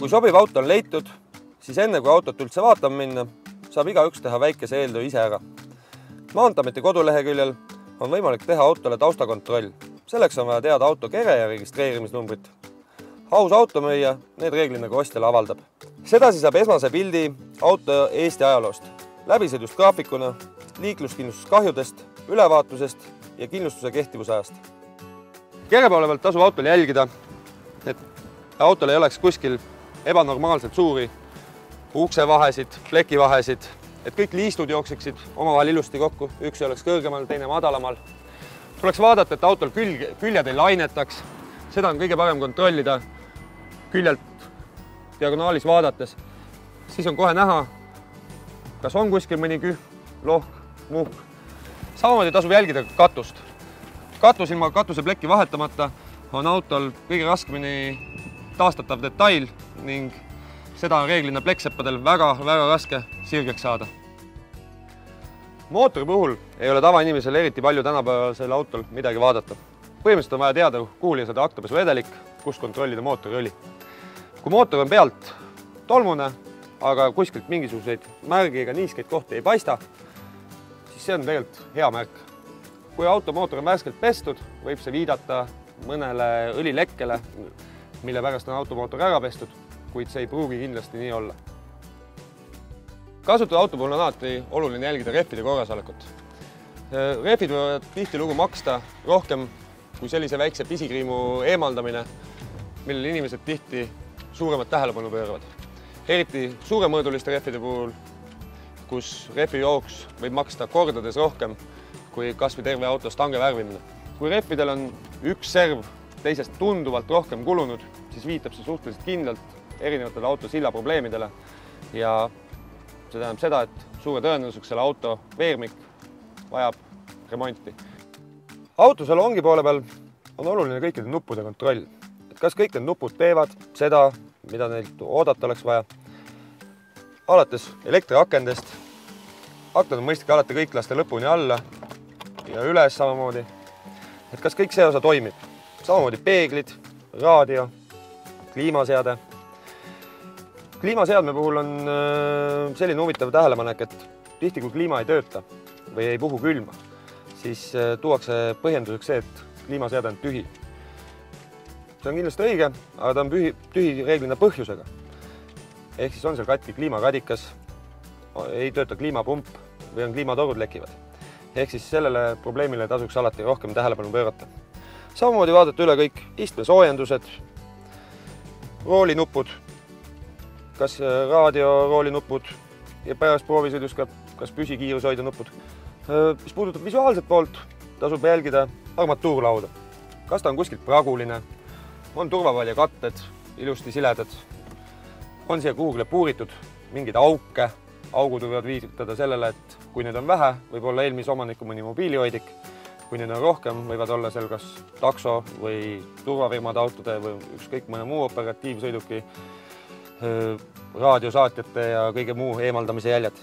Kui sobiv auto on leitud, siis enne kui autot üldse vaatama minna, saab igaüks teha väikese eeltöö ise ära. Maanteeameti koduleheküljel on võimalik teha autole taustakontroll. Selleks on vaja teada auto kere ja registreerimisnumbrit. Aus automüüja need reeglina ka ostjale avaldab. Sedasi saab esmase pildi auto Eesti ajaloost, läbisõidust graafikuna, liikluskindlustuskahjudest, ülevaatusest ja kindlustuse kehtivusajast. Kere poole pealt tasub autol jälgida, et autol ei oleks kuskil ebanormaalselt suuri uksevahesid, plekivahesid, et kõik liistud jookseksid omavahel ilusti kokku, üks ei oleks kõrgemal, teine madalamal. Tuleks vaadata, et autol küljed ei lainetaks. Seda on kõige parem kontrollida küljelt diagonaalis vaadates. Siis on kohe näha, kas on kuskil mõni kühm, lohk, muhk. Samamoodi tasub jälgida katust. Katus ilma katuseplekki vahetamata on autol kõige raskemini taastatav detail ning seda on reeglina plekseppadel väga raske sirgeks saada. Mootori puhul ei ole tavainimesel eriti palju tänapäevasel autol midagi vaadata. Põhimõtteliselt on vaja teada, kuhu lisada aknapesuvedelik, kus kontrollida mootoriõli. Kui mootor on pealt tolmune, aga kuskilt mingisuguseid märgi ega niiskeid kohti ei paista, siis see on tegelikult hea märk. Kui automootor on värskelt pestud, võib see viidata mõnele õlilekkele, mille pärast on automootor ära pestud, kuid see ei pruugi kindlasti nii olla. Kasutatud auto puhul on alati oluline jälgida rehvide korrasolekut. Rehvid võivad tihtilugu maksta rohkem kui sellise väikse pisikriimu eemaldamine, millele inimesed tihti suuremat tähelepanu pööravad. Eriti suuremõõduliste rehvide puhul, kus rehvi jooks võib maksta kordades rohkem kui kas või terve auto stange värvimine. Kui rehvidel on üks serv teisest tunduvalt rohkem kulunud, siis viitab see suhteliselt kindlalt erinevatele auto silla probleemidele ja see tähendab seda, et suure tõenäosusega selle auto veermik vajab remonti. Autosalongi poole peal on oluline kõikide nuppude kontroll. Et kas kõik need nupud teevad seda, mida neilt oodata oleks vaja. Alates elektriakendest, aknad on mõistlik alati kõik lasta lõpuni alla ja üles samamoodi. Et kas kõik see osa toimib. Samamoodi peeglid, raadio, kliimaseade. Kliimaseadme puhul on selline huvitav tähelepanek, et tihti kui kliima ei tööta või ei puhu külma, siis tuuakse põhjenduseks see, et kliimaseade on tühi. See on kindlasti õige, aga ta on tühi reeglina põhjusega. Ehk siis on seal katki kliimakadikas, ei tööta kliimapump või on kliimatorud lekivad. Ehk siis sellele probleemile tasuks alati rohkem tähelepanu pöörata. Samamoodi vaadata üle kõik istmesoojendused, roolinupud, kas raadioroolinupud ja pärast proovisõidus ka kas püsikiirushoidja nupud. Mis puudutab visuaalset poolt, tasub jälgida armatuurlauda. Kas ta on kuskilt praguline, on turvavalja katted, ilusti siledad, on siia kuhugile puuritud mingeid auke. Augud võivad viitada sellele, et kui need on vähe, võib olla eelmise omaniku mõni mobiilihoidik. Kui need on rohkem, võivad olla seal kas takso või turvafirmade autode või ükskõik mõne muu operatiivsõiduki, raadiosaatjate ja kõige muu eemaldamise jäljed.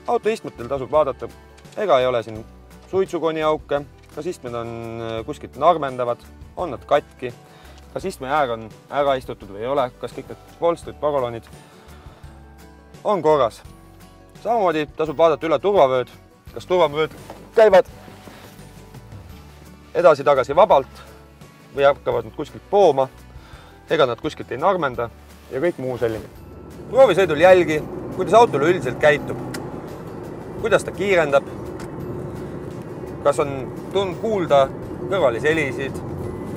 Autoistmetel tasub vaadata, ega ei ole siin suitsukoni auke, kas istmed on kuskilt narmendavad, on nad katki, kas istme äär on ära istutud või ei ole, kas kõik need polstrid, parolonid on korras. Samamoodi tasub vaadata üle turvavööd, kas turvavööd käivad edasi-tagasi vabalt või hakkavad nad kuskilt pooma, ega nad kuskilt ei narmenda ja kõik muu selline. Proovisõidul jälgi, kuidas autol üldiselt käitub, kuidas ta kiirendab, kas on kuulda kõrvalisi helisid,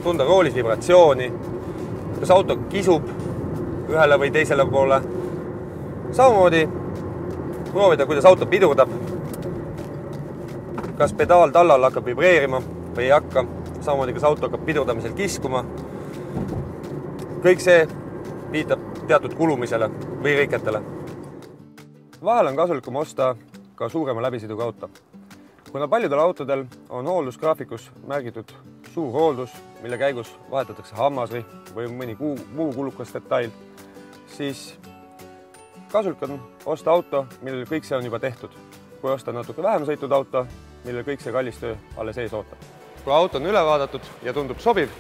tunda roolis vibratsiooni, kas auto kisub ühele või teisele poole. Samamoodi proovida, kuidas auto pidurdab, kas pedaal tallal hakkab vibreerima või ei hakka, samamoodi kas auto hakkab pidurdamisel kiskuma. Kõik see viitab teatud kulumisele või riketele. Vahel on kasulikum osta ka suurema läbisõiduga auto. Kuna paljudel autodel on hooldusgraafikus märgitud suur hooldus, mille käigus vahetatakse hammasri või mõni muu kulukas detail, siis kasulik on osta auto, millel kõik see on juba tehtud. Kui osta natuke vähem sõitud auto, millel kõik see kallis töö alles ees ootab. Kui auto on üle vaadatud ja tundub sobiv,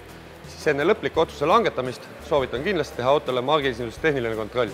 siis enne lõpliku otsuse langetamist soovitan kindlasti teha autole margilisendus tehniline kontroll.